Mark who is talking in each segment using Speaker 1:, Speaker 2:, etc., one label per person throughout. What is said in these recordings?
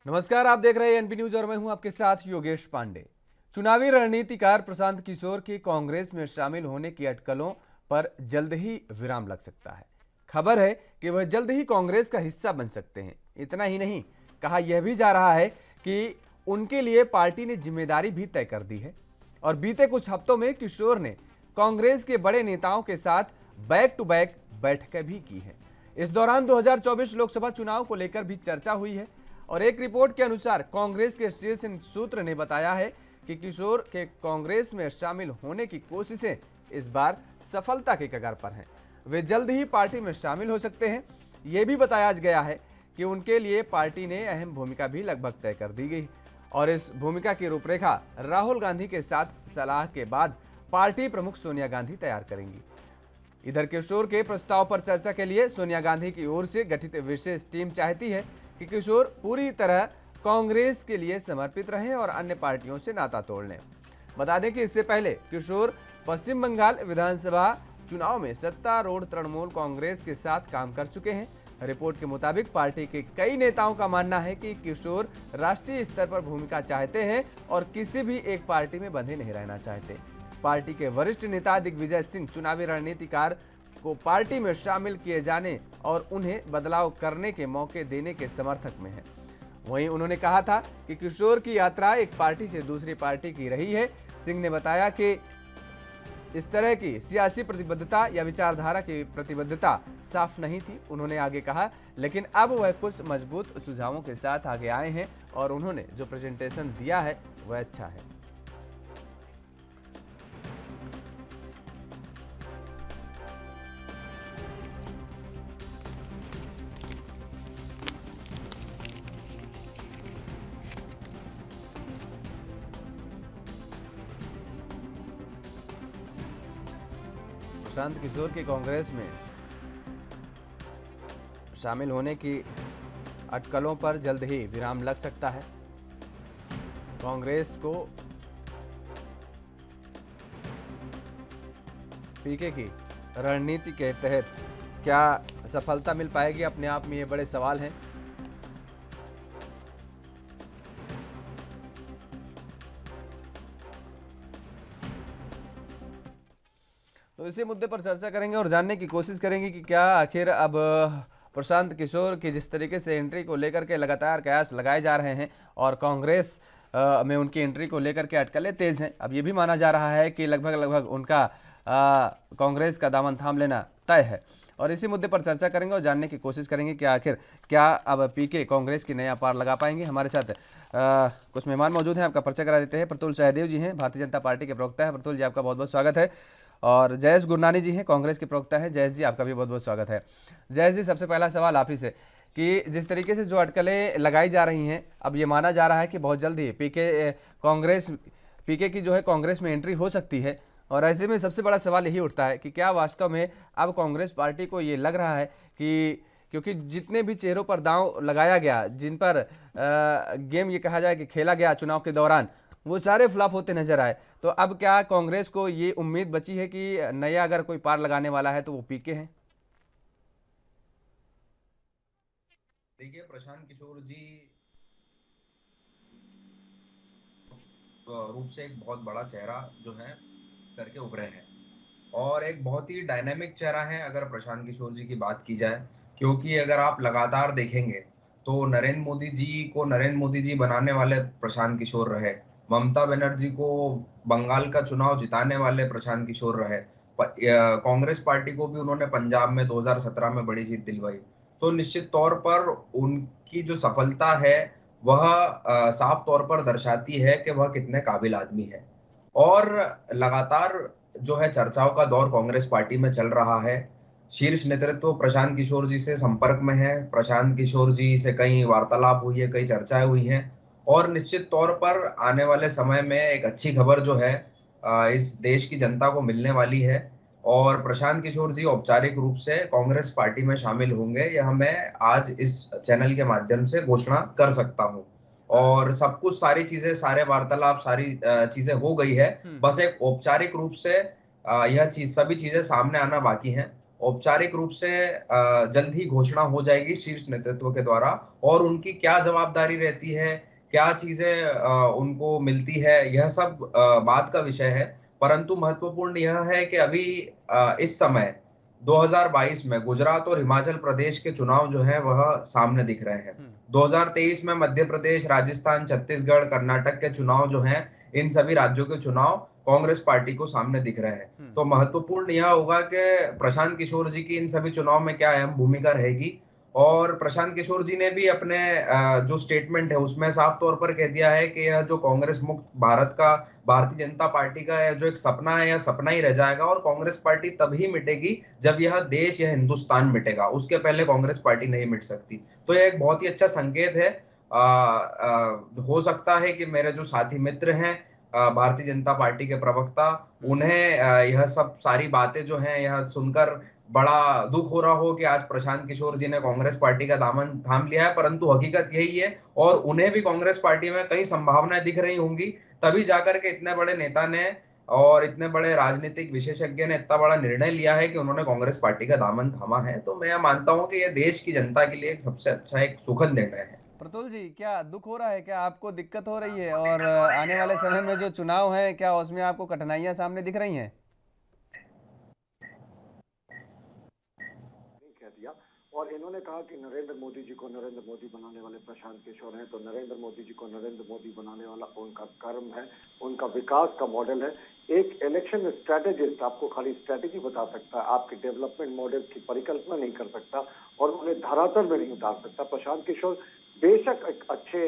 Speaker 1: नमस्कार, आप देख रहे हैं एनपी न्यूज और मैं हूं आपके साथ योगेश पांडे। चुनावी रणनीतिकार प्रशांत किशोर की कांग्रेस में शामिल होने की अटकलों पर जल्द ही विराम लग सकता है। खबर है कि वह जल्द ही कांग्रेस का हिस्सा बन सकते हैं। इतना ही नहीं, कहा यह भी जा रहा है कि उनके लिए पार्टी ने जिम्मेदारी भी तय कर दी है। और बीते कुछ हफ्तों में किशोर ने कांग्रेस के बड़े नेताओं के साथ बैक टू बैक बैठकें भी की हैं। इस दौरान 2024 लोकसभा चुनाव को लेकर भी चर्चा हुई है और एक रिपोर्ट के अनुसार कांग्रेस के शीर्ष सूत्र ने बताया है कि किशोर के कांग्रेस में शामिल होने की कोशिशें इस बार सफलता के कगार पर हैं। वे जल्द ही पार्टी में शामिल हो सकते हैं। यह भी बताया गया है कि उनके लिए पार्टी ने अहम भूमिका भी लगभग तय कर दी गई और इस भूमिका की रूपरेखा राहुल गांधी के साथ सलाह के बाद पार्टी प्रमुख सोनिया गांधी तैयार करेंगी। इधर किशोर के प्रस्ताव पर चर्चा के लिए सोनिया गांधी की ओर से गठित विशेष टीम चाहती है कि किशोर पूरी तरह कांग्रेस के लिए समर्पित रहें और अन्य पार्टियों से नाता तोड़ लें। बता दें कि इससे पहले किशोर पश्चिम बंगाल विधानसभा चुनाव में सत्तारूढ़ तृणमूल कांग्रेस के साथ काम कर चुके हैं। रिपोर्ट के मुताबिक पार्टी के कई नेताओं का मानना है कि किशोर राष्ट्रीय स्तर पर भूमिका चाहते हैं और किसी भी एक पार्टी में बंधे नहीं रहना चाहते। पार्टी के वरिष्ठ नेता दिग्विजय सिंह चुनावी रणनीतिकार को पार्टी में शामिल किए जाने और उन्हें बदलाव करने के मौके देने के समर्थक में हैं। वहीं उन्होंने कहा था कि किशोर की यात्रा एक पार्टी से दूसरी पार्टी की रही है। सिंह ने बताया कि इस तरह की सियासी प्रतिबद्धता या विचारधारा की प्रतिबद्धता साफ नहीं थी। उन्होंने आगे कहा, लेकिन अब वह कुछ मजबूत सुझावों के साथ आगे आए हैं और उन्होंने जो प्रेजेंटेशन दिया है वह अच्छा है। प्रशांत किशोर के कांग्रेस में शामिल होने की अटकलों पर जल्द ही विराम लग सकता है। कांग्रेस को पीके की रणनीति के तहत क्या सफलता मिल पाएगी, अपने आप में ये बड़े सवाल हैं। तो इसी मुद्दे पर चर्चा करेंगे और जानने की कोशिश करेंगे कि क्या आखिर अब प्रशांत किशोर की जिस तरीके से एंट्री को लेकर के लगातार कयास लगाए जा रहे हैं और कांग्रेस में उनकी एंट्री को लेकर के अटकलें तेज हैं। अब ये भी माना जा रहा है कि लगभग उनका कांग्रेस का दामन थाम लेना तय है और इसी मुद्दे पर चर्चा करेंगे और जानने की कोशिश करेंगे कि आखिर क्या अब पीके कांग्रेस की नया पार लगा पाएंगे। हमारे साथ कुछ मेहमान मौजूद हैं, आपका परिचय करा देते हैं। प्रतुल सहदेव जी हैं, भारतीय जनता पार्टी के प्रवक्ता है। प्रतुल जी, आपका बहुत बहुत स्वागत है। और जयेश गुरनानी जी हैं, कांग्रेस के प्रवक्ता है। जयेश जी, आपका भी बहुत बहुत स्वागत है। जयेश जी, सबसे पहला सवाल आप ही से कि जिस तरीके से जो अटकलें लगाई जा रही हैं, अब ये माना जा रहा है कि बहुत जल्द ही पीके की जो है कांग्रेस में एंट्री हो सकती है और ऐसे में सबसे बड़ा सवाल यही उठता है कि क्या वास्तव में अब कांग्रेस पार्टी को ये लग रहा है कि क्योंकि जितने भी चेहरों पर दांव लगाया गया, जिन पर गेम ये कहा जाए कि खेला गया चुनाव के दौरान, वो सारे फ्लॉप होते नजर आए। तो अब क्या कांग्रेस को ये उम्मीद बची है कि नया अगर कोई पार लगाने वाला है तो वो पीके हैं?
Speaker 2: देखिए, प्रशांत किशोर जी रूप से एक बहुत बड़ा चेहरा जो है करके उभरे हैं और एक बहुत ही डायनामिक चेहरा है अगर प्रशांत किशोर जी की बात की जाए, क्योंकि अगर आप लगातार देखेंगे तो नरेंद्र मोदी जी बनाने वाले प्रशांत किशोर रहे, ममता बनर्जी को बंगाल का चुनाव जिताने वाले प्रशांत किशोर रहे, कांग्रेस पार्टी को भी उन्होंने पंजाब में 2017 में बड़ी जीत दिलवाई। तो निश्चित तौर पर उनकी जो सफलता है वह साफ तौर पर दर्शाती है कि वह कितने काबिल आदमी है। और लगातार जो है चर्चाओं का दौर कांग्रेस पार्टी में चल रहा है। शीर्ष नेतृत्व प्रशांत किशोर जी से संपर्क में है, प्रशांत किशोर जी से कई वार्तालाप हुई है, कई चर्चाएं हुई हैं और निश्चित तौर पर आने वाले समय में एक अच्छी खबर जो है इस देश की जनता को मिलने वाली है और प्रशांत किशोर जी औपचारिक रूप से कांग्रेस पार्टी में शामिल होंगे, यह मैं आज इस चैनल के माध्यम से घोषणा कर सकता हूं। और सब कुछ, सारी चीजें, सारे वार्तालाप, सारी चीजें हो गई है। बस एक औपचारिक रूप से यह चीज, सभी चीजें सामने आना बाकी हैं औपचारिक रूप से जल्द ही घोषणा हो जाएगी शीर्ष नेतृत्व के द्वारा, और उनकी क्या जवाबदारी रहती है, क्या चीजें उनको मिलती है, यह सब बात का विषय है। परंतु महत्वपूर्ण यह है कि अभी इस समय 2022 में गुजरात और हिमाचल प्रदेश के चुनाव जो है वह सामने दिख रहे हैं। 2023 में मध्य प्रदेश, राजस्थान, छत्तीसगढ़, कर्नाटक के चुनाव जो हैं, इन सभी राज्यों के चुनाव कांग्रेस पार्टी को सामने दिख रहे हैं। तो महत्वपूर्ण यह होगा कि प्रशांत किशोर जी की इन सभी चुनाव में क्या अहम भूमिका रहेगी। और प्रशांत किशोर जी ने भी अपने जो स्टेटमेंट है उसमें साफ तौर पर कह दिया है कि यह जो कांग्रेस मुक्त भारत का, भारतीय जनता पार्टी का यह जो एक सपना है, यह सपना ही रह जाएगा, और कांग्रेस पार्टी तभी मिटेगी जब यह देश, यह हिंदुस्तान मिटेगा। उसके पहले कांग्रेस पार्टी नहीं मिट सकती। तो यह एक बहुत ही अच्छा संकेत है। हो सकता है कि मेरे जो साथी मित्र हैं, भारतीय जनता पार्टी के प्रवक्ता, उन्हें यह सब सारी बातें जो हैं यह सुनकर बड़ा दुख हो रहा हो कि आज प्रशांत किशोर जी ने कांग्रेस पार्टी का दामन थाम लिया है, परंतु हकीकत यही है। और उन्हें भी कांग्रेस पार्टी में कई संभावनाएं दिख रही होंगी, तभी जाकर के इतने बड़े नेता ने और इतने बड़े राजनीतिक विशेषज्ञ ने इतना बड़ा निर्णय लिया है कि उन्होंने कांग्रेस पार्टी का दामन थामा है। तो मैं मानता हूं कि यह देश की जनता के लिए एक सबसे अच्छा, एक सुखद निर्णय है।
Speaker 1: प्रतुल जी, क्या दुख हो रहा है, क्या आपको दिक्कत हो रही है, और आने वाले समय में जो चुनाव है क्या उसमें आपको कठिनाइयां सामने दिख रही हैं?
Speaker 3: कह दिया। और इन्होंने कहा कि नरेंद्र मोदी जी को नरेंद्र मोदी बनाने वाले प्रशांत किशोर हैं, तो नरेंद्र मोदी जी को नरेंद्र मोदी बनाने वाला उनका कर्म है, उनका विकास का मॉडल है। एक इलेक्शन स्ट्रेटेजिस्ट आपको खाली स्ट्रेटेजी बता सकता है, आपके डेवलपमेंट मॉडल की परिकल्पना नहीं कर सकता और उन्हें धरातल में नहीं उतार सकता। प्रशांत किशोर बेशक एक अच्छे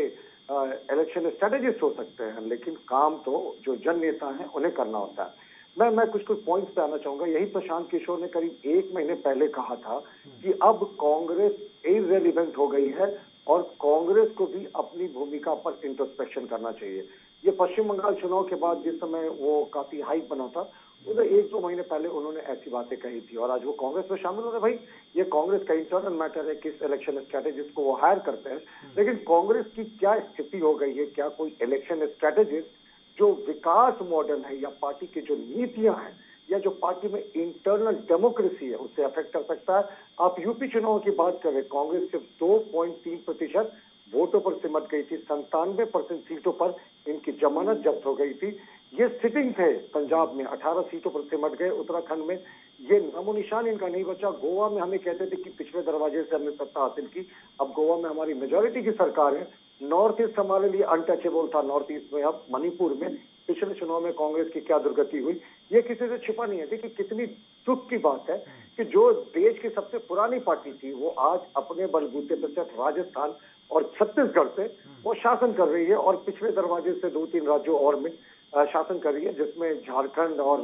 Speaker 3: इलेक्शन स्ट्रेटेजिस्ट हो सकते हैं, लेकिन काम तो जो जन नेता हैं उन्हें करना होता है। मैं कुछ पॉइंट्स पे आना चाहूंगा। यही प्रशांत किशोर ने करीब 1 महीने पहले कहा था कि अब कांग्रेस इररिलेवेंट हो गई है और कांग्रेस को भी अपनी भूमिका पर इंट्रोस्पेक्शन करना चाहिए। ये पश्चिम बंगाल चुनाव के बाद जिस समय वो काफी हाइप बना था, उधर 1-2 महीने पहले उन्होंने ऐसी बातें कही थी और आज वो कांग्रेस में शामिल हो रहे। भाई ये कांग्रेस का इंटरनल मैटर है, किस इलेक्शन स्ट्रेटेजिस्ट को वो हायर करते हैं, लेकिन कांग्रेस की क्या स्थिति हो गई है, क्या कोई इलेक्शन स्ट्रेटेजिस्ट जो विकास मॉडल है या पार्टी की जो नीतियां हैं या जो पार्टी में इंटरनल डेमोक्रेसी है उससे अफेक्ट कर सकता है। आप यूपी चुनाव की बात करें, कांग्रेस सिर्फ 2.3% वोटों पर सिमट गई थी, 97% सीटों पर इनकी जमानत जब्त हो गई थी। ये सिटिंग थे। पंजाब में 18 सीटों पर सिमट गए, उत्तराखंड में ये नामो निशान इनका नहीं बचा। गोवा में हमें कहते थे कि पिछले दरवाजे से हमने सत्ता हासिल की, अब गोवा में हमारी मेजोरिटी की सरकार है। नॉर्थ ईस्ट हमारे लिए अनटचेबल था, नॉर्थ ईस्ट में। अब मणिपुर में पिछले चुनाव में कांग्रेस की क्या दुर्गति हुई, ये किसी से छिपा नहीं है। देखिए कितनी दुख की बात है कि जो देश की सबसे पुरानी पार्टी थी वो आज अपने बलबूते पर सिर्फ राजस्थान और छत्तीसगढ़ से वो शासन कर रही है और पिछले दरवाजे से 2-3 राज्यों और में शासन कर रही है, जिसमें झारखंड और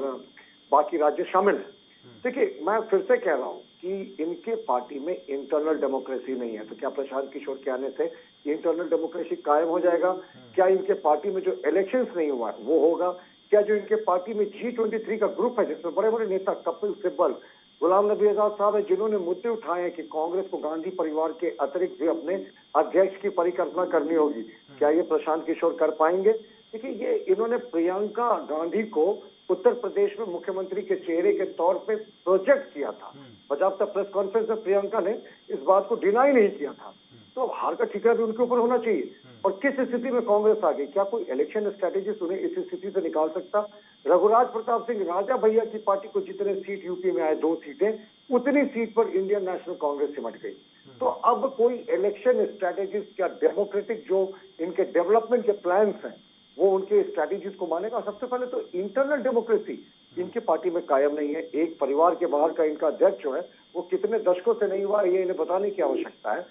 Speaker 3: बाकी राज्य शामिल है। देखिए मैं फिर से कह रहा हूँ कि इनके पार्टी में इंटरनल डेमोक्रेसी नहीं है, तो क्या प्रशांत किशोर के आने से इंटरनल डेमोक्रेसी कायम हो जाएगा? क्या इनके पार्टी में जो इलेक्शंस नहीं हुआ है वो होगा? क्या जो इनके पार्टी में G23 का ग्रुप है जिसमें बड़े बड़े नेता कपिल सिब्बल, गुलाम नबी आजाद साहब है, जिन्होंने मुद्दे उठाए हैं कि कांग्रेस को गांधी परिवार के अतिरिक्त भी अपने अध्यक्ष की परिकल्पना करनी होगी, क्या ये प्रशांत किशोर कर पाएंगे? देखिए ये इन्होंने प्रियंका गांधी को उत्तर प्रदेश में मुख्यमंत्री के चेहरे के तौर पे प्रोजेक्ट किया था। बाकायदा प्रेस कॉन्फ्रेंस में प्रियंका ने इस बात को डिनाई नहीं किया था। तो हार का ठिकाना भी उनके ऊपर होना चाहिए। और किस स्थिति में कांग्रेस आ गई, क्या कोई इलेक्शन स्ट्रेटेजिस्ट उन्हें इस स्थिति से निकाल सकता? रघुराज प्रताप सिंह राजा भैया की पार्टी को जितने सीट यूपी में आए 2 सीटें, उतनी सीट पर इंडियन नेशनल कांग्रेस सिमट गई। तो अब कोई इलेक्शन स्ट्रेटेजिस्ट या डेमोक्रेटिक जो इनके डेवलपमेंट के प्लान्स हैं वो उनके स्ट्रेटेजीज को मानेगा? सबसे पहले तो इंटरनल डेमोक्रेसी इनकी पार्टी में कायम नहीं है। एक परिवार के बाहर का इनका अध्यक्ष जो है वो कितने दशकों से नहीं हुआ ये इन्हें बताने की आवश्यकता है।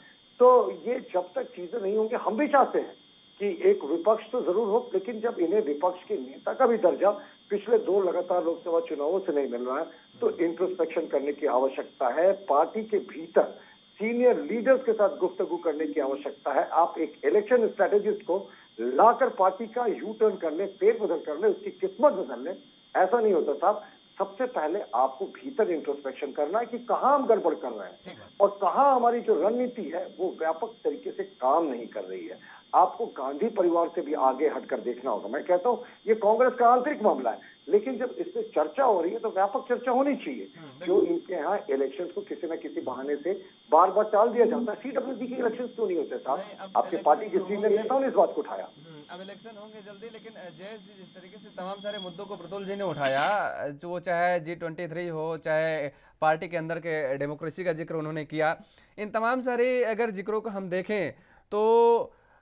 Speaker 3: तो ये जब तक चीजें नहीं होंगी, हम भी चाहते हैं कि एक विपक्ष तो जरूर हो, लेकिन जब इन्हें विपक्ष के नेता का भी दर्जा पिछले 2 लगातार लोकसभा चुनावों से नहीं मिल रहा है तो इंट्रोस्पेक्शन करने की आवश्यकता है। पार्टी के भीतर सीनियर लीडर्स के साथ गुफ्तगू करने की आवश्यकता है। आप एक इलेक्शन स्ट्रेटेजिस्ट को लाकर पार्टी का यू टर्न कर ले, फेरबदल कर ले, उसकी किस्मत बदल ले, ऐसा नहीं होता साहब। सबसे पहले आपको भीतर इंट्रोस्पेक्शन करना है कि कहां हम गड़बड़ कर रहे हैं और कहां हमारी जो रणनीति है वो व्यापक तरीके से काम नहीं कर रही है। आपको गांधी परिवार से भी आगे हटकर देखना होगा। मैं कहता हूं ये कांग्रेस का आंतरिक मामला है, लेकिन जब इस पे चर्चा हो रही है तो व्यापक चर्चा होनी चाहिए। जो इनके यहाँ इलेक्शन को किसी न किसी बहाने से बार बार टाल दिया जाता है। सीडब्ल्यूसी के इलेक्शन क्यों नहीं होते साहब? आपके पार्टी के सीनियर नेताओं ने इस बात को उठाया।
Speaker 1: अब इलेक्शन होंगे जल्दी, लेकिन जय जी जिस तरीके से तमाम सारे मुद्दों को प्रतुल जी ने उठाया, जो वो चाहे G23 हो, चाहे पार्टी के अंदर के डेमोक्रेसी का जिक्र उन्होंने किया, इन तमाम सारे अगर जिक्रों को हम देखें तो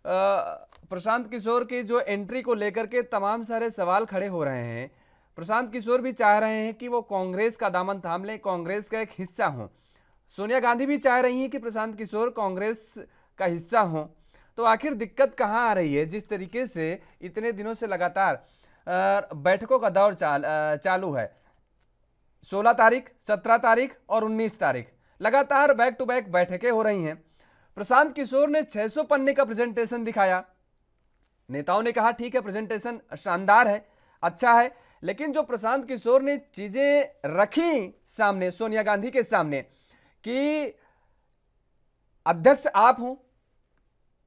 Speaker 1: प्रशांत किशोर की जो एंट्री को लेकर के तमाम सारे सवाल खड़े हो रहे हैं। प्रशांत किशोर भी चाह रहे हैं कि वो कांग्रेस का दामन थाम लें, कांग्रेस का एक हिस्सा हों। सोनिया गांधी भी चाह रही हैं कि प्रशांत किशोर कांग्रेस का हिस्सा हों। तो आखिर दिक्कत कहाँ आ रही है? जिस तरीके से इतने दिनों से लगातार बैठकों का दौर चालू है, 16 तारीख, 17 तारीख और 19 तारीख लगातार बैक टू बैक बैठकें हो रही हैं। प्रशांत किशोर ने 600 पन्ने का प्रेजेंटेशन दिखाया। नेताओं ने कहा ठीक है, प्रेजेंटेशन शानदार है, अच्छा है, लेकिन जो प्रशांत किशोर ने चीजें रखी सामने सोनिया गांधी के सामने कि अध्यक्ष आप हो,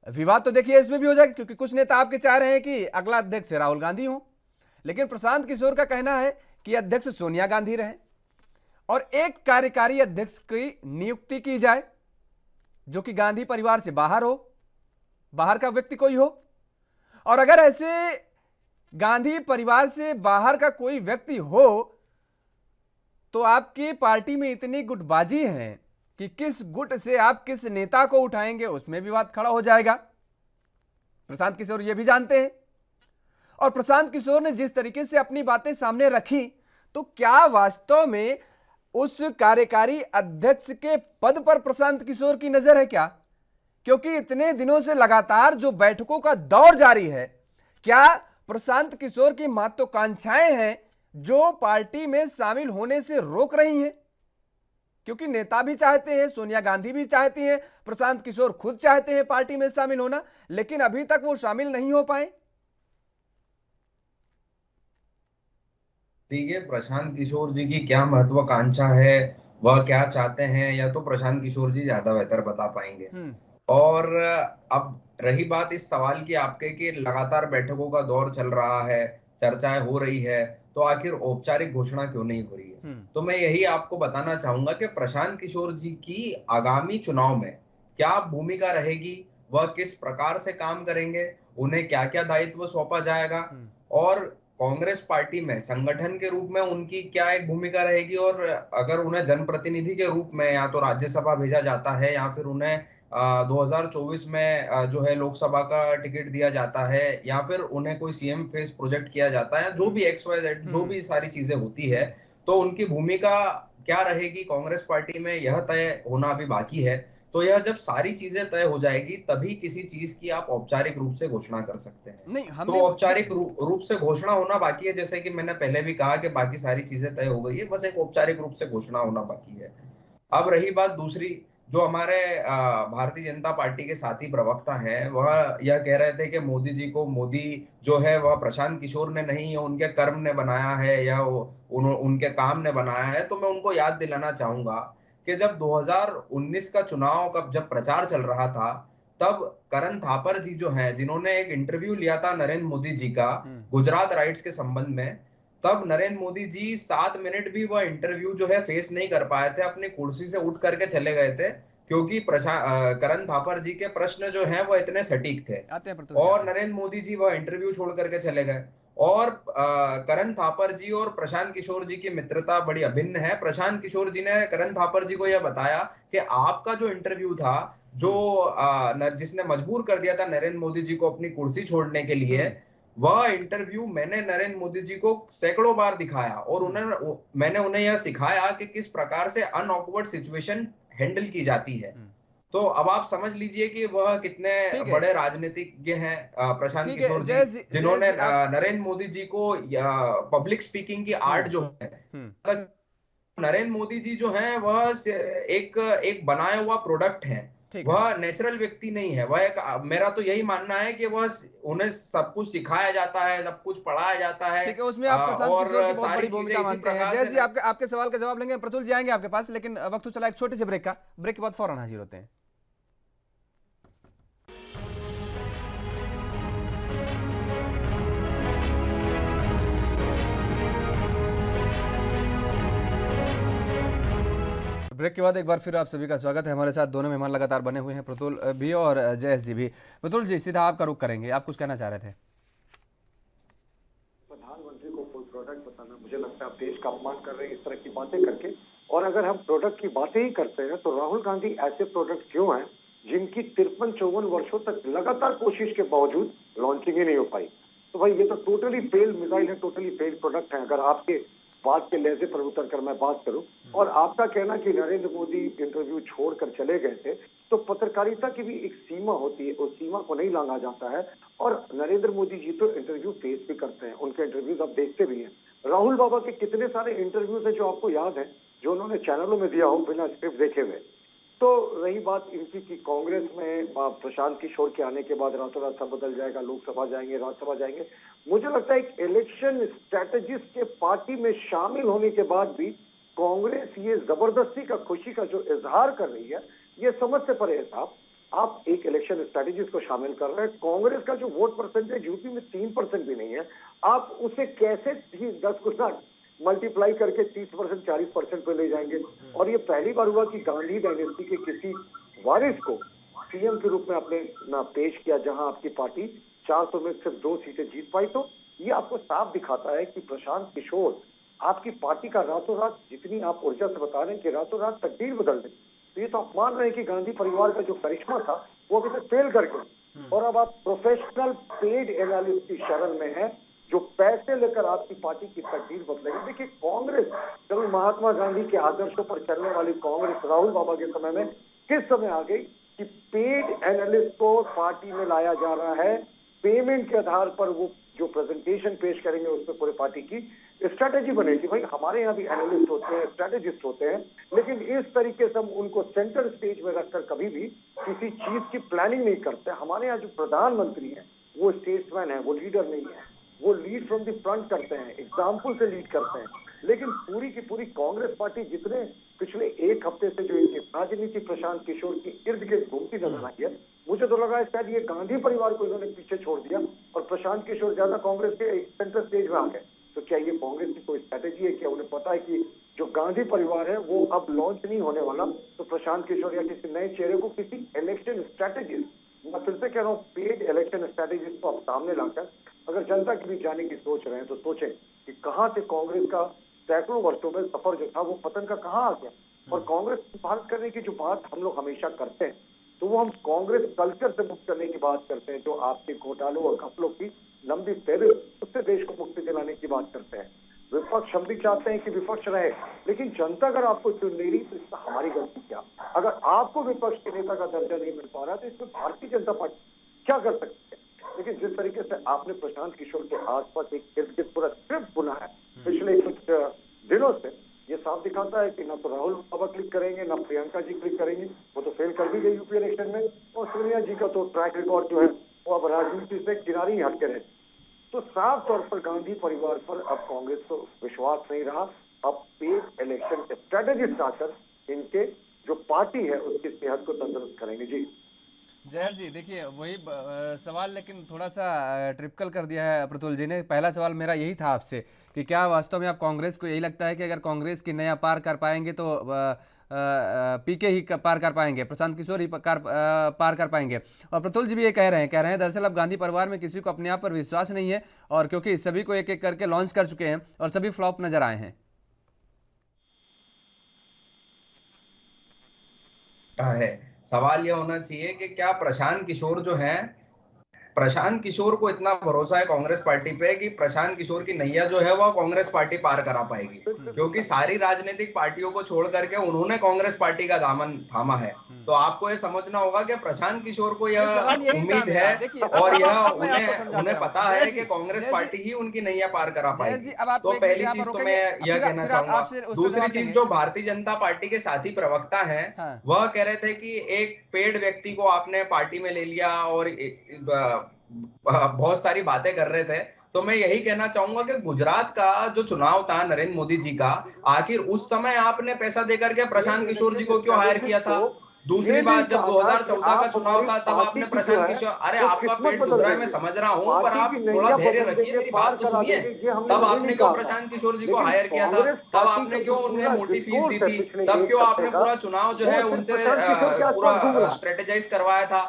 Speaker 1: विवाद तो देखिए इसमें भी हो जाएगा, क्योंकि कुछ नेता आपके चाह रहे हैं कि अगला अध्यक्ष राहुल गांधी हो, लेकिन प्रशांत किशोर का कहना है कि अध्यक्ष सोनिया गांधी रहे और एक कार्यकारी अध्यक्ष की नियुक्ति की जाए जो कि गांधी परिवार से बाहर हो, बाहर का व्यक्ति कोई हो। और अगर ऐसे गांधी परिवार से बाहर का कोई व्यक्ति हो तो आपकी पार्टी में इतनी गुटबाजी है कि किस गुट से आप किस नेता को उठाएंगे, उसमें विवाद खड़ा हो जाएगा। प्रशांत किशोर ये भी जानते हैं। और प्रशांत किशोर ने जिस तरीके से अपनी बातें सामने रखी, तो क्या वास्तव में उस कार्यकारी अध्यक्ष के पद पर प्रशांत किशोर की नजर है क्या? क्योंकि इतने दिनों से लगातार जो बैठकों का दौर जारी है, क्या प्रशांत किशोर की महत्वाकांक्षाएं हैं जो पार्टी में शामिल होने से रोक रही हैं? क्योंकि नेता भी चाहते हैं, सोनिया गांधी भी चाहती हैं, प्रशांत किशोर खुद चाहते हैं पार्टी में शामिल होना, लेकिन अभी तक वो शामिल नहीं हो पाए।
Speaker 2: देखिए, प्रशांत किशोर जी की क्या महत्वाकांक्षा है, वह क्या चाहते हैं, या तो प्रशांत किशोर जी ज्यादा बेहतर बता पाएंगे। और अब रही बात इस सवाल की आपके कि लगातार बैठकों का दौर चल रहा है, चर्चाएं हो रही है, तो आखिर औपचारिक घोषणा क्यों नहीं हो रही है? तो मैं यही आपको बताना चाहूंगा कि प्रशांत किशोर जी की आगामी चुनाव में क्या भूमिका रहेगी, वह किस प्रकार से काम करेंगे, उन्हें क्या क्या दायित्व सौंपा जाएगा, और कांग्रेस पार्टी में संगठन के रूप में उनकी क्या एक भूमिका रहेगी, और अगर उन्हें जनप्रतिनिधि के रूप में या तो राज्यसभा भेजा जाता है या फिर उन्हें 2024 में जो है लोकसभा का टिकट दिया जाता है, या फिर उन्हें कोई सीएम फेस प्रोजेक्ट किया जाता है, जो भी XYZ जो भी सारी चीजें होती है, तो उनकी भूमिका क्या रहेगी कांग्रेस पार्टी में, यह तय होना अभी बाकी है। तो यह जब सारी चीजें तय हो जाएगी तभी किसी चीज की आप औपचारिक रूप से घोषणा कर सकते हैं।
Speaker 1: नहीं,
Speaker 2: तो औपचारिक रूप से घोषणा होना बाकी है, जैसे कि मैंने पहले भी कहा कि बाकी सारी चीजें तय हो गई है, बस एक औपचारिक रूप से घोषणा होना बाकी है। अब रही बात दूसरी, जो हमारे भारतीय जनता पार्टी के साथी प्रवक्ता हैं, वह यह कह रहे थे कि मोदी जी को मोदी जो है वह प्रशांत किशोर ने नहीं, उनके कर्म ने बनाया है या उनके काम ने बनाया है। तो मैं उनको याद दिलाना चाहूंगा कि जब 2019 का चुनाव का जब प्रचार चल रहा था, तब करण थापर जी जो हैं, जिन्होंने एक इंटरव्यू लिया था नरेंद्र मोदी जी का गुजरात राइट्स के संबंध में, तब नरेंद्र मोदी जी 7 मिनट भी वह इंटरव्यू जो है फेस नहीं कर पाए थे, अपनी कुर्सी से उठ करके चले गए थे, क्योंकि करण थापर जी के प्रश्न जो हैं वो इतने सटीक थे। और नरेंद्र मोदी जी वह इंटरव्यू छोड़ करके चले गए। और करण थापर जी और प्रशांत किशोर जी की मित्रता बड़ी अभिन्न है। प्रशांत किशोर जी ने करण थापर जी को यह बताया कि आपका जो इंटरव्यू था, जो जिसने मजबूर कर दिया था नरेंद्र मोदी जी को अपनी कुर्सी छोड़ने के लिए, वह इंटरव्यू मैंने नरेंद्र मोदी जी को सैकड़ों बार दिखाया और मैंने उन्हें यह सिखाया कि किस प्रकार से अनऑकवर्ड सिचुएशन हैंडल की जाती है। तो अब आप समझ लीजिए कि वह कितने बड़े राजनीतिज्ञ हैं प्रशांत किशोर जी, जिन्होंने नरेंद्र मोदी जी को पब्लिक स्पीकिंग की आर्ट जो है, नरेंद्र मोदी जी जो है वह एक बनाया हुआ प्रोडक्ट है, वह नेचुरल व्यक्ति नहीं है। वह एक, मेरा तो यही मानना है कि वह उन्हें सब कुछ सिखाया जाता है, सब कुछ पढ़ाया जाता है।
Speaker 1: ठीक है, उसमें आप प्रशांत किशोर की बहुत बड़ी भूमिका मानते हैं। जय जी, आपके सवाल का जवाब लेंगे, प्रतुल जी आएंगे आपके पास, लेकिन वक्त तो चला एक छोटे से ब्रेक का। ब्रेक के बाद फौरन हाजिर होते हैं। ब्रेक के बाद एक बार फिर आप सभी का स्वागत है। हमारे साथ दोनों मेहमान लगातार बने हुए हैं, प्रतुल भी और जयेश जी भी। प्रतुल जी, सीधा आपका रुख करेंगे, आप कुछ कहना चाह रहे थे।
Speaker 3: प्रधानमंत्री को कोई प्रोडक्ट बताना, मुझे लगता है आप देश का अपमान कर रहे हैं इस तरह की बातें करके। और अगर हम प्रोडक्ट की बातें ही करते हैं तो राहुल गांधी ऐसे प्रोडक्ट क्यों हैं जिनकी 53-54 वर्षों तक लगातार कोशिश के बावजूद लॉन्चिंग ही नहीं हो पाई। तो भाई ये तो टोटली फेल्ड मिसाइल है, टोटली फेल्ड प्रोडक्ट है। अगर आपके बात के लहजे पर उतर कर मैं बात करूं, और आपका कहना कि नरेंद्र मोदी इंटरव्यू छोड़कर चले गए थे, तो पत्रकारिता की भी एक सीमा होती है, उस सीमा को नहीं लांघा जाता है। और नरेंद्र मोदी जी तो इंटरव्यू फेस भी करते हैं, उनके इंटरव्यूज आप देखते भी हैं। राहुल बाबा के कितने सारे इंटरव्यूज हैं जो आपको याद है, जो उन्होंने चैनलों में दिया हो बिना स्क्रिप्ट देखे हुए। तो रही बात इनकी कि कांग्रेस में प्रशांत किशोर के आने के बाद रातों रात सब बदल जाएगा, लोकसभा जाएंगे, राज्यसभा जाएंगे। मुझे लगता है एक इलेक्शन स्ट्रेटेजिस्ट के पार्टी में शामिल होने के बाद भी कांग्रेस ये जबरदस्ती का खुशी का जो इजहार कर रही है, ये समझ से परे है साहब। आप एक इलेक्शन स्ट्रेटेजिस्ट को शामिल कर रहे हैं, कांग्रेस का जो वोट परसेंटेज यूपी में 3% भी नहीं है, आप उसे कैसे 10 गुना मल्टीप्लाई करके 30%, 40% पे ले जाएंगे। और ये पहली बार हुआ कि गांधी डायनेस्टी के किसी वारिस को सीएम के रूप में आपने ना पेश किया, जहां आपकी पार्टी 400 में सिर्फ 2 सीटें जीत पाई। तो ये आपको साफ दिखाता है कि प्रशांत किशोर आपकी पार्टी का रातों रात, जितनी आप ऊर्जा से बता रहे हैं कि रातों रात तकदीर बदल दें, तो ये तो आप मान रहे हैं कि गांधी परिवार का जो करिश्मा था वो अभी तक फेल करके, और अब आप प्रोफेशनल पेड एनालिस्ट की शरण में है जो पैसे लेकर आपकी पार्टी की तकदीर बदलेगी। देखिए कांग्रेस, जब महात्मा गांधी के आदर्शों पर चलने वाली कांग्रेस राहुल बाबा के समय में किस समय आ गई कि पेड एनालिस्ट को पार्टी में लाया जा रहा है, पेमेंट के आधार पर वो जो प्रेजेंटेशन पेश करेंगे उस पर पूरे पार्टी की स्ट्रैटेजी बनेगी। भाई हमारे यहाँ भी एनालिस्ट होते हैं, स्ट्रैटेजिस्ट होते हैं, लेकिन इस तरीके से हम उनको सेंटर स्टेज में रखकर कभी भी किसी चीज की प्लानिंग नहीं करते। हमारे यहाँ जो प्रधानमंत्री है वो स्टेट्समैन है, वो लीडर नहीं है, वो लीड फ्रॉम द फ्रंट करते हैं, एग्जाम्पल से लीड करते हैं। लेकिन पूरी की पूरी कांग्रेस पार्टी जितने पिछले एक हफ्ते से जो राजनीति प्रशांत किशोर की इर्द गिर्द घूमती नजर आई है, मुझे तो लगा है शायद ये गांधी परिवार को इन्होंने पीछे छोड़ दिया और प्रशांत किशोर ज्यादा कांग्रेस के सेंटर स्टेज में आ गए। तो क्या ये कांग्रेस की कोई स्ट्रैटेजी है? क्या उन्हें पता है कि जो गांधी परिवार है वो अब लॉन्च नहीं होने वाला, तो प्रशांत किशोर या किसी नए चेहरे को किसी इलेक्शन स्ट्रैटेजिस्ट, मैं फिर से कह रहा हूँ पेड इलेक्शन स्ट्रैटेजिस्ट को आप सामने लाकर अगर जनता की भी जाने की सोच रहे हैं तो सोचें कि कहां से कांग्रेस का सैकड़ों वर्षों में सफर जो था वो पतन का कहां आ गया। और कांग्रेस भारत करने की जो बात हम लोग हमेशा करते हैं, तो वो हम कांग्रेस कल्चर से मुक्त करने की बात करते हैं, जो आपके घोटालों और घपलों की लंबी फेहरिस्त, उससे देश को मुक्ति दिलाने की बात करते हैं। विपक्ष, हम भी चाहते हैं कि विपक्ष रहे, लेकिन जनता अगर आपको चुन ले रही तो इसमें हमारी गलती क्या? अगर आपको विपक्ष के नेता का दर्जा नहीं मिल पा रहा तो इसमें भारतीय जनता पार्टी क्या कर सकती है? लेकिन जिस तरीके से आपने प्रशांत किशोर के आसपास एक इर्द गिर्द पूरा स्क्रिप्ट बुना है पिछले कुछ दिनों से, ये साफ दिखाता है कि ना तो राहुल बाबा क्लिक करेंगे, ना प्रियंका जी क्लिक करेंगी, वो तो फेल कर भी गई यूपी इलेक्शन में, और सोनिया जी का तो ट्रैक रिकॉर्ड जो है वो अब राजनीति से किनारे ही हटके रहे। तो साफ तौर पर गांधी परिवार पर अब कांग्रेस को विश्वास नहीं रहा। अब पेड इलेक्शन स्ट्रैटेजिस्ट आकर इनके जो पार्टी है उसकी सेहत को तंदुरुस्त करेंगे। जी
Speaker 1: जयेश जी, देखिए वही सवाल, लेकिन थोड़ा सा ट्रिपकल कर दिया है प्रतुल जी ने। पहला सवाल मेरा यही था आपसे कि क्या वास्तव में आप कांग्रेस को यही लगता है कि अगर कांग्रेस की नया पार कर पाएंगे तो पीके ही पार कर पाएंगे, प्रशांत किशोर ही पार कर पाएंगे? और प्रतुल जी भी ये कह रहे हैं दरअसल अब गांधी परिवार में किसी को अपने आप पर विश्वास नहीं है, और क्योंकि सभी को एक एक करके लॉन्च कर चुके हैं और सभी फ्लॉप नजर आए हैं।
Speaker 2: है सवाल यह होना चाहिए कि क्या प्रशांत किशोर जो है, प्रशांत किशोर को इतना भरोसा है कांग्रेस पार्टी पे कि प्रशांत किशोर की नैया जो है वो कांग्रेस पार्टी पार करा पाएगी? क्योंकि सारी राजनीतिक पार्टियों को छोड़ करके उन्होंने कांग्रेस पार्टी का दामन थामा है। तो आपको ये समझना होगा कि प्रशांत किशोर को यह उम्मीद है और यह उन्हें पता है कि कांग्रेस पार्टी ही उनकी नैया पार करा पाएगी। तो पहली चीज तो मैं यह कहना चाहूंगा। दूसरी चीज, जो भारतीय जनता पार्टी के साथी प्रवक्ता है वह कह रहे थे कि एक पेड व्यक्ति को आपने पार्टी में ले लिया और बहुत सारी बातें कर रहे थे। तो मैं यही कहना चाहूंगा कि गुजरात का जो चुनाव था नरेंद्र मोदी जी का, आखिर उस समय आपने पैसा देकर के प्रशांत किशोर जी को क्यों हायर किया था? दूसरी
Speaker 3: ये
Speaker 2: बात,
Speaker 3: नहीं
Speaker 2: जब
Speaker 3: कहा था कि
Speaker 2: 2014 का
Speaker 3: आप
Speaker 2: चुनाव
Speaker 3: हमारी
Speaker 2: था तब
Speaker 3: पार्टी
Speaker 2: आपने
Speaker 3: की जो
Speaker 2: प्रशांत
Speaker 3: है
Speaker 2: किशोर, अरे
Speaker 3: वो
Speaker 2: आपका
Speaker 3: किस्मत
Speaker 2: पेट दुख
Speaker 3: बदल
Speaker 2: रहा है मैं
Speaker 3: देंगे,
Speaker 2: समझ रहा हूँ, पर
Speaker 3: पार्टी
Speaker 2: आप
Speaker 3: की
Speaker 2: थोड़ा
Speaker 3: नैया
Speaker 2: धैर्य
Speaker 3: बदल
Speaker 2: रखिए,
Speaker 3: देंगे,
Speaker 2: मेरी
Speaker 3: पार
Speaker 2: बात तो
Speaker 3: करा
Speaker 2: सुनिए।
Speaker 3: देंगे, ये हमने
Speaker 2: तब
Speaker 3: कभी
Speaker 2: आपने
Speaker 3: नहीं
Speaker 2: क्यों
Speaker 3: कहा था।
Speaker 2: प्रशांत किशोर जी को
Speaker 3: लेकिन
Speaker 2: हायर किया था?
Speaker 3: कांग्रेस
Speaker 2: तब
Speaker 3: पार्टी का
Speaker 2: आपने
Speaker 3: जो
Speaker 2: क्यों उन्हें
Speaker 3: पूरा
Speaker 2: मोटी फीस दी
Speaker 3: डिस्कोर्स है
Speaker 2: थी?
Speaker 3: पिछले
Speaker 2: तब
Speaker 3: एक
Speaker 2: क्यों
Speaker 3: हफ्ते
Speaker 2: आपने
Speaker 3: का,
Speaker 2: पूरा चुनाव जो
Speaker 3: वो
Speaker 2: है
Speaker 3: सिर्फ
Speaker 2: उनसे
Speaker 3: प्रशांत किशोर के
Speaker 2: पूरा
Speaker 3: आसपास घूम रहा है।
Speaker 2: स्ट्रेटेजाइज करवाया था?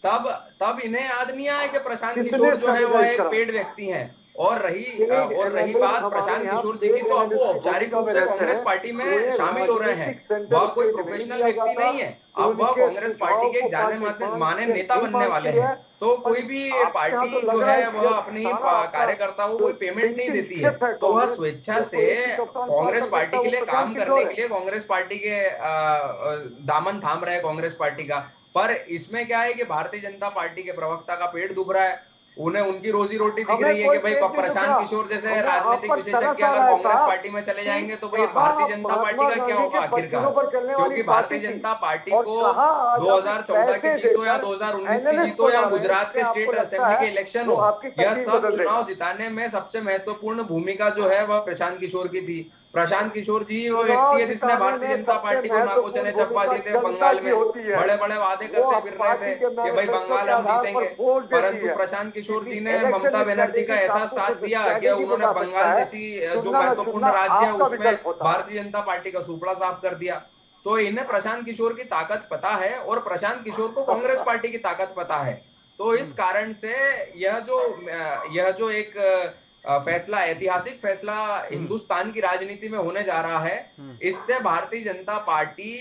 Speaker 2: तब तब इन्हें याद नहीं आया कि प्रशांत
Speaker 3: किसने
Speaker 2: किशोर जो है वह
Speaker 3: स्ट्रेटेजाइज
Speaker 2: एक
Speaker 3: करा?
Speaker 2: पेड व्यक्ति हैं।
Speaker 3: एक
Speaker 2: और रही
Speaker 3: एमएलए
Speaker 2: बात
Speaker 3: हमारे
Speaker 2: प्रशांत
Speaker 3: यहाँ
Speaker 2: किशोर जी की,
Speaker 3: पेड
Speaker 2: तो अब वो
Speaker 3: एमएलए की
Speaker 2: औपचारिक
Speaker 3: भूमिका
Speaker 2: रूप
Speaker 3: में
Speaker 2: से
Speaker 3: रहते
Speaker 2: कांग्रेस
Speaker 3: हैं,
Speaker 2: पार्टी में
Speaker 3: उन्हें
Speaker 2: शामिल हो रहे हैं।
Speaker 3: राजनीतिक सेंटर
Speaker 2: वह कोई
Speaker 3: स्टेज नहीं
Speaker 2: प्रोफेशनल
Speaker 3: दिया
Speaker 2: व्यक्ति
Speaker 3: जाता,
Speaker 2: नहीं है। अब वह
Speaker 3: उनके
Speaker 2: कांग्रेस पार्टी
Speaker 3: सुझाव
Speaker 2: के
Speaker 3: को
Speaker 2: एक जाने
Speaker 3: पार्टी
Speaker 2: माने नेता
Speaker 3: नहीं
Speaker 2: बनने वाले
Speaker 3: मानती
Speaker 2: हैं।
Speaker 3: है।
Speaker 2: तो
Speaker 3: पर
Speaker 2: कोई भी
Speaker 3: आपके यहाँ तो
Speaker 2: पार्टी
Speaker 3: लग
Speaker 2: जो
Speaker 3: रहा
Speaker 2: है
Speaker 3: है
Speaker 2: वह
Speaker 3: कि
Speaker 2: अपने ही
Speaker 3: सारा आपका
Speaker 2: कार्यकर्ताओं को
Speaker 3: जो
Speaker 2: कोई पेमेंट नहीं
Speaker 3: थिंकिंग
Speaker 2: देती है,
Speaker 3: शिप है
Speaker 2: तो वह
Speaker 3: कांग्रेस,
Speaker 2: स्वेच्छा
Speaker 3: वो
Speaker 2: से
Speaker 3: तो एक ही कप्तान पार
Speaker 2: कांग्रेस
Speaker 3: कर सकता
Speaker 2: पार्टी
Speaker 3: है,
Speaker 2: के
Speaker 3: वो
Speaker 2: लिए
Speaker 3: प्रशांत
Speaker 2: काम करने
Speaker 3: किशोर
Speaker 2: के
Speaker 3: है।
Speaker 2: लिए कांग्रेस पार्टी के दामन थाम रहे हैं कांग्रेस पार्टी का। पर इसमें क्या है कि भारतीय जनता पार्टी के प्रवक्ता का पेट दुख रहा है, उन्हें उनकी रोजी रोटी दिख
Speaker 3: हमें
Speaker 2: रही है
Speaker 3: कोई
Speaker 2: कि भाई
Speaker 3: पेट नहीं दुख
Speaker 2: प्रशांत
Speaker 3: रहा,
Speaker 2: किशोर जैसे
Speaker 3: हमें आप
Speaker 2: राजनीतिक
Speaker 3: पर तरस
Speaker 2: विशेषज्ञ
Speaker 3: आ
Speaker 2: अगर
Speaker 3: रहा है
Speaker 2: कांग्रेस
Speaker 3: साहब
Speaker 2: पार्टी में चले
Speaker 3: कि
Speaker 2: जाएंगे तो भाई
Speaker 3: कहा
Speaker 2: भारतीय जनता पार्टी
Speaker 3: महात्मा
Speaker 2: का क्या
Speaker 3: गांधी
Speaker 2: होगा
Speaker 3: के बच्चों
Speaker 2: आखिरकार?
Speaker 3: पर चलने वाली
Speaker 2: क्योंकि
Speaker 3: पार्टी
Speaker 2: भारतीय
Speaker 3: थी,
Speaker 2: जनता पार्टी
Speaker 3: और
Speaker 2: को
Speaker 3: कहा आज आप
Speaker 2: 2014 की
Speaker 3: पैसे
Speaker 2: जीत हो या
Speaker 3: देकर
Speaker 2: 2019 की जीत
Speaker 3: एनालिस्ट
Speaker 2: हो या
Speaker 3: बना रहे हैं,
Speaker 2: गुजरात
Speaker 3: जिससे
Speaker 2: के
Speaker 3: आपको
Speaker 2: स्टेट
Speaker 3: लगता
Speaker 2: असेंबली
Speaker 3: है
Speaker 2: के इलेक्शन
Speaker 3: वो
Speaker 2: हो,
Speaker 3: आपकी
Speaker 2: यह
Speaker 3: तकदीर
Speaker 2: सब
Speaker 3: बदल
Speaker 2: चुनाव
Speaker 3: देगा।
Speaker 2: जिताने में सबसे महत्वपूर्ण भूमिका जो है वह प्रशांत किशोर की थी। प्रशांत किशोर जी वो व्यक्ति
Speaker 3: चुनाव
Speaker 2: है जिसने
Speaker 3: जिताने
Speaker 2: भारतीय
Speaker 3: में
Speaker 2: जनता
Speaker 3: सबसे
Speaker 2: पार्टी को नाकोचने
Speaker 3: महत्वपूर्ण
Speaker 2: चबवा
Speaker 3: भूमिका
Speaker 2: दिए थे
Speaker 3: जनता
Speaker 2: बंगाल
Speaker 3: की
Speaker 2: में।
Speaker 3: होती है।
Speaker 2: बड़े बड़े वादे
Speaker 3: वो
Speaker 2: करते फिर रहे थे
Speaker 3: पार्टी के
Speaker 2: कि भाई
Speaker 3: मैनिफेस्टो
Speaker 2: बंगाल
Speaker 3: के
Speaker 2: हम
Speaker 3: आधार पर
Speaker 2: जीतेंगे।
Speaker 3: वोट देती
Speaker 2: परंतु
Speaker 3: है।
Speaker 2: प्रशांत किशोर जी
Speaker 3: किसी
Speaker 2: ने
Speaker 3: इलेक्शन
Speaker 2: ममता बनर्जी का
Speaker 3: स्ट्रेटेजिस्ट
Speaker 2: ऐसा
Speaker 3: आपको
Speaker 2: साथ
Speaker 3: सिर्फ
Speaker 2: दिया कि
Speaker 3: स्ट्रेटेजी
Speaker 2: उन्होंने
Speaker 3: बता सकता
Speaker 2: बंगाल
Speaker 3: है,
Speaker 2: जैसी जो
Speaker 3: चुनना ना चुनना
Speaker 2: महत्वपूर्ण राज्य है
Speaker 3: आपका
Speaker 2: उसमें
Speaker 3: विकल्प होता है।
Speaker 2: भारतीय जनता पार्टी का सुपड़ा साफ कर दिया। तो इन्हें प्रशांत किशोर की ताकत पता है और प्रशांत किशोर को कांग्रेस पार्टी की ताकत पता है। तो इस कारण से यह जो एक फैसला, ऐतिहासिक फैसला हिंदुस्तान की राजनीति में होने जा रहा है, इससे भारतीय जनता पार्टी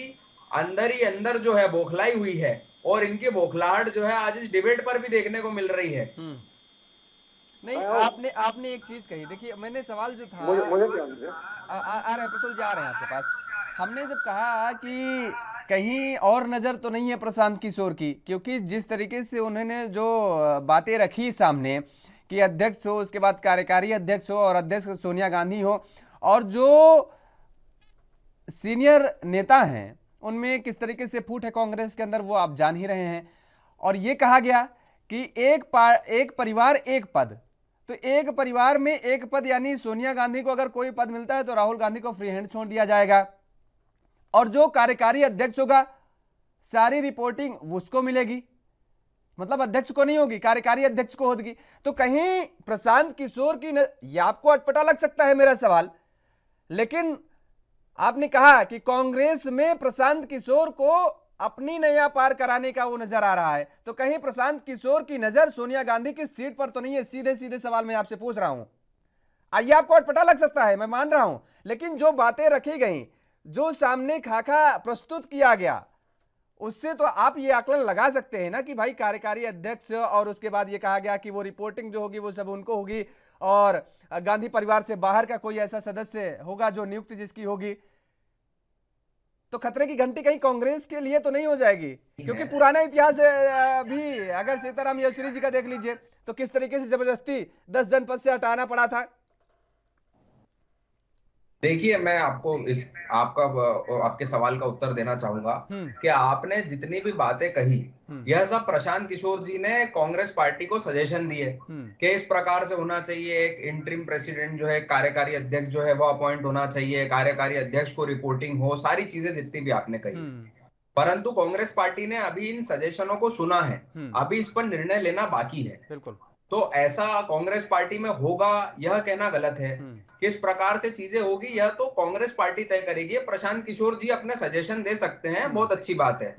Speaker 2: अंदर ही अंदर जो है बौखलाई हुई है, और इनकी बौखलाहट जो है आज इस डिबेट पर भी देखने को मिल रही है।
Speaker 1: नहीं, आपने आपने एक चीज कही, देखिए मैंने सवाल जो था
Speaker 3: मुझे ध्यान दीजिए।
Speaker 1: आ रहे प्रतुल जा रहे हैं आपके पास। हमने जब कहा कि कहीं और नजर तो नहीं है प्रशांत किशोर की, क्योंकि जिस तरीके से उन्होंने जो बातें रखी सामने कि अध्यक्ष हो, उसके बाद कार्यकारी अध्यक्ष हो और अध्यक्ष सोनिया गांधी हो, और जो सीनियर नेता हैं उनमें किस तरीके से फूट है कांग्रेस के अंदर वो आप जान ही रहे हैं। और ये कहा गया कि एक परिवार एक पद, तो एक परिवार में एक पद, यानी सोनिया गांधी को अगर कोई पद मिलता है तो राहुल गांधी को फ्री हैंड छोड़ दिया जाएगा, और जो कार्यकारी अध्यक्ष होगा सारी रिपोर्टिंग उसको मिलेगी, मतलब अध्यक्ष को नहीं होगी, कार्यकारी अध्यक्ष को होगी। तो कहीं प्रशांत किशोर की ये आपको अटपटा लग सकता है मेरा सवाल, लेकिन आपने कहा कि कांग्रेस में प्रशांत किशोर को अपनी नैया पार कराने का वो नजर आ रहा है, तो कहीं प्रशांत किशोर की नजर सोनिया गांधी की सीट पर तो नहीं है? सीधे सीधे सवाल मैं आपसे पूछ रहा हूं। आइए, आपको अटपटा लग सकता है, मैं मान रहा हूं, लेकिन जो बातें रखी गई, जो सामने खाका प्रस्तुत किया गया, उससे तो आप ये आकलन लगा सकते हैं ना कि भाई कार्यकारी अध्यक्ष, और उसके बाद ये कहा गया कि वो रिपोर्टिंग जो होगी वो सब उनको होगी, और गांधी परिवार से बाहर का कोई ऐसा सदस्य होगा जो नियुक्ति जिसकी होगी। तो खतरे की घंटी कहीं कांग्रेस के लिए तो नहीं हो जाएगी? क्योंकि पुराना इतिहास भी अगर सीताराम येचुरी जी का देख लीजिए तो किस तरीके से जबरदस्ती 10 जनपद से हटाना पड़ा था।
Speaker 2: देखिए, मैं आपको आपके सवाल का उत्तर देना चाहूंगा कि आपने जितनी भी बातें कही, यह सब प्रशांत किशोर जी ने कांग्रेस पार्टी को सजेशन दिए कि इस प्रकार से होना चाहिए, एक इंटरिम प्रेसिडेंट जो है, कार्यकारी अध्यक्ष जो है वो अपॉइंट होना चाहिए, कार्यकारी अध्यक्ष को रिपोर्टिंग हो, सारी चीजें जितनी भी आपने कही। परंतु कांग्रेस पार्टी ने अभी इन सजेशनों को सुना है, अभी इस पर निर्णय लेना बाकी है।
Speaker 1: बिल्कुल।
Speaker 2: तो ऐसा कांग्रेस पार्टी में होगा यह कहना गलत है। किस प्रकार से चीजें होगी यह तो कांग्रेस पार्टी तय करेगी। प्रशांत किशोर जी अपने सजेशन दे सकते हैं, बहुत अच्छी बात है।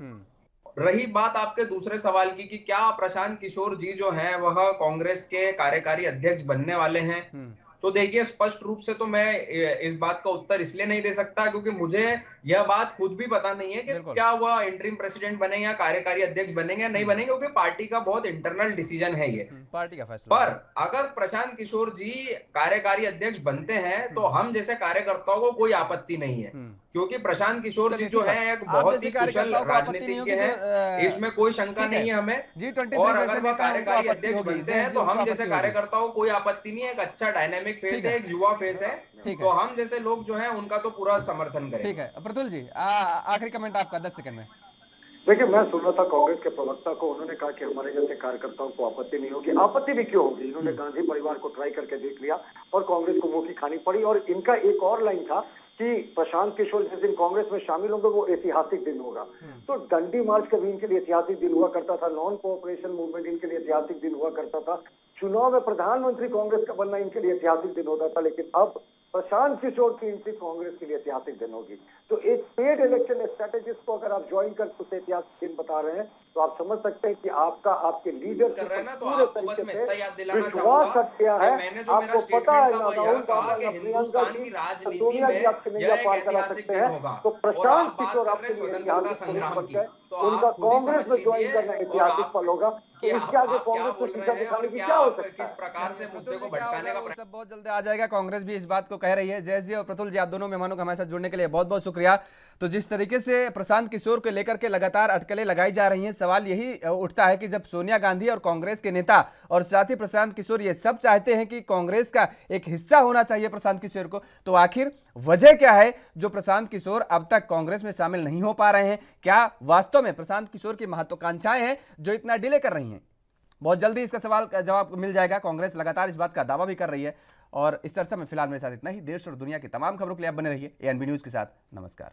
Speaker 2: रही बात आपके दूसरे सवाल की कि क्या प्रशांत किशोर जी जो हैं वह कांग्रेस के कार्यकारी अध्यक्ष बनने वाले हैं, तो देखिए स्पष्ट रूप से तो मैं इस बात का उत्तर इसलिए नहीं दे सकता क्योंकि मुझे यह बात खुद भी पता नहीं है कि क्या वह इंटरिम प्रेसिडेंट बनेंगे या कार्यकारी अध्यक्ष बनेंगे या नहीं बनेंगे, क्योंकि पार्टी का बहुत इंटरनल डिसीजन है ये,
Speaker 1: पार्टी का फैसला।
Speaker 2: पर अगर प्रशांत किशोर जी कार्यकारी अध्यक्ष बनते हैं तो हम जैसे कार्यकर्ताओं को कोई आपत्ति नहीं है, क्योंकि प्रशांत किशोर जी जो है एक बहुत ही कुशल राजनीतिज्ञ है, इसमें कोई शंका नहीं है हमें। और अगर वह कार्यकारी अध्यक्ष बनते हैं तो हम जैसे कार्यकर्ताओं को कोई आपत्ति नहीं है, एक अच्छा डायनेमिक फेस है, एक युवा फेस है, तो हम जैसे लोग जो है उनका तो पूरा समर्थन करें।
Speaker 1: ठीक है प्रतुल जी, आखिरी कमेंट आपका 10 सेकंड में।
Speaker 3: देखिए, मैं सुन रहा था कांग्रेस के प्रवक्ता को, उन्होंने कहा कि हमारे जैसे कार्यकर्ताओं को आपत्ति नहीं होगी। आपत्ति भी क्यों होगी? इन्होंने गांधी परिवार को ट्राई करके देख लिया और कांग्रेस को मुंह की खानी पड़ी। और इनका एक और लाइन था कि प्रशांत किशोर जिस दिन कांग्रेस में शामिल होंगे वो ऐतिहासिक दिन होगा। तो डंडी मार्च कभी इनके लिए ऐतिहासिक दिन हुआ करता था, नॉन कोऑपरेशन मूवमेंट इनके लिए ऐतिहासिक दिन हुआ करता था, चुनाव में प्रधानमंत्री कांग्रेस का बनना इनके लिए ऐतिहासिक दिन होता था, लेकिन अब प्रशांत किशोर की एंट्री कांग्रेस के लिए ऐतिहासिक दिन होगी। तो एक पेड इलेक्शन स्ट्रेटेजिस्ट को अगर आप ज्वाइन कर उसे ऐतिहासिक दिन बता रहे हैं तो आप समझ सकते हैं कि आपके लीडर
Speaker 2: कर रहे हैं ना, तो
Speaker 3: पूरे
Speaker 2: आपको बस
Speaker 3: तरीके
Speaker 2: मैं
Speaker 3: से
Speaker 2: इतना याद दिलाना
Speaker 3: विश्वास
Speaker 2: चाहूंगा
Speaker 3: रख गया
Speaker 2: कि
Speaker 3: है।
Speaker 2: मैंने जो मेरा
Speaker 3: आपको पता है
Speaker 2: स्टेटमेंट था
Speaker 3: ना
Speaker 2: वो यह
Speaker 3: राहुल
Speaker 2: कहा
Speaker 3: गांधी
Speaker 2: कि
Speaker 3: ना प्रियंका
Speaker 2: हिंदुस्तान
Speaker 3: जी
Speaker 2: की
Speaker 3: ना
Speaker 2: राजनीति
Speaker 3: सोनिया जी
Speaker 2: में
Speaker 3: आपके
Speaker 2: यह
Speaker 3: नैया
Speaker 2: एक
Speaker 3: पार करा
Speaker 2: ऐतिहासिक
Speaker 3: सकते
Speaker 2: दिन
Speaker 3: हैं।
Speaker 2: होगा।
Speaker 3: तो
Speaker 2: और
Speaker 3: प्रशांत
Speaker 2: आप बात
Speaker 3: किशोर
Speaker 2: कर रहे
Speaker 3: आपके
Speaker 2: हैं
Speaker 3: लिए
Speaker 2: स्वतंत्रता
Speaker 3: ऐतिहासिक
Speaker 2: संग्राम
Speaker 3: बन
Speaker 2: की,
Speaker 3: गए,
Speaker 2: तो
Speaker 3: उनका
Speaker 2: आप खुद ही
Speaker 3: कांग्रेस
Speaker 2: समझ
Speaker 3: में ज्वाइन
Speaker 2: लीजिए।
Speaker 3: करना
Speaker 2: और
Speaker 3: ऐतिहासिक पल होगा।
Speaker 2: कि
Speaker 3: तो इसके आगे
Speaker 2: आप क्या
Speaker 3: कांग्रेस को
Speaker 2: बोल
Speaker 3: पीछा
Speaker 2: रहे हैं और
Speaker 3: दिखाने की
Speaker 2: क्या
Speaker 3: क्या हो
Speaker 2: आप
Speaker 3: सकता
Speaker 2: किस
Speaker 3: है।
Speaker 2: प्रकार से मुद्दे
Speaker 1: प्रतुल
Speaker 2: को
Speaker 1: जी, क्या
Speaker 2: भटकाने
Speaker 1: होगा
Speaker 2: का
Speaker 1: वो सब बहुत जल्द आ जाएगा। कांग्रेस भी इस बात को कह रही है। जयेश जी और प्रतुल जी, आप दोनों मेहमानों का हमारे साथ जुड़ने के लिए बहुत बहुत शुक्रिया। तो जिस तरीके से प्रशांत किशोर को लेकर के लगातार अटकलें लगाई जा रही हैं, सवाल यही उठता है कि जब सोनिया गांधी और कांग्रेस के नेता और साथ ही प्रशांत किशोर ये सब चाहते हैं कि कांग्रेस का एक हिस्सा होना चाहिए प्रशांत किशोर को, तो आखिर वजह क्या है जो प्रशांत किशोर अब तक कांग्रेस में शामिल नहीं हो पा रहे हैं? क्या वास्तव में प्रशांत किशोर की महत्वाकांक्षाएं हैं जो इतना डिले कर रही हैं? बहुत जल्दी इसका सवाल का जवाब मिल जाएगा। कांग्रेस लगातार इस बात का दावा भी कर रही है। और इस चर्चा में फिलहाल मेरे साथ इतना ही। देश और दुनिया की तमाम खबरों के लिए आप बने रहिए एएनबी न्यूज के साथ। नमस्कार।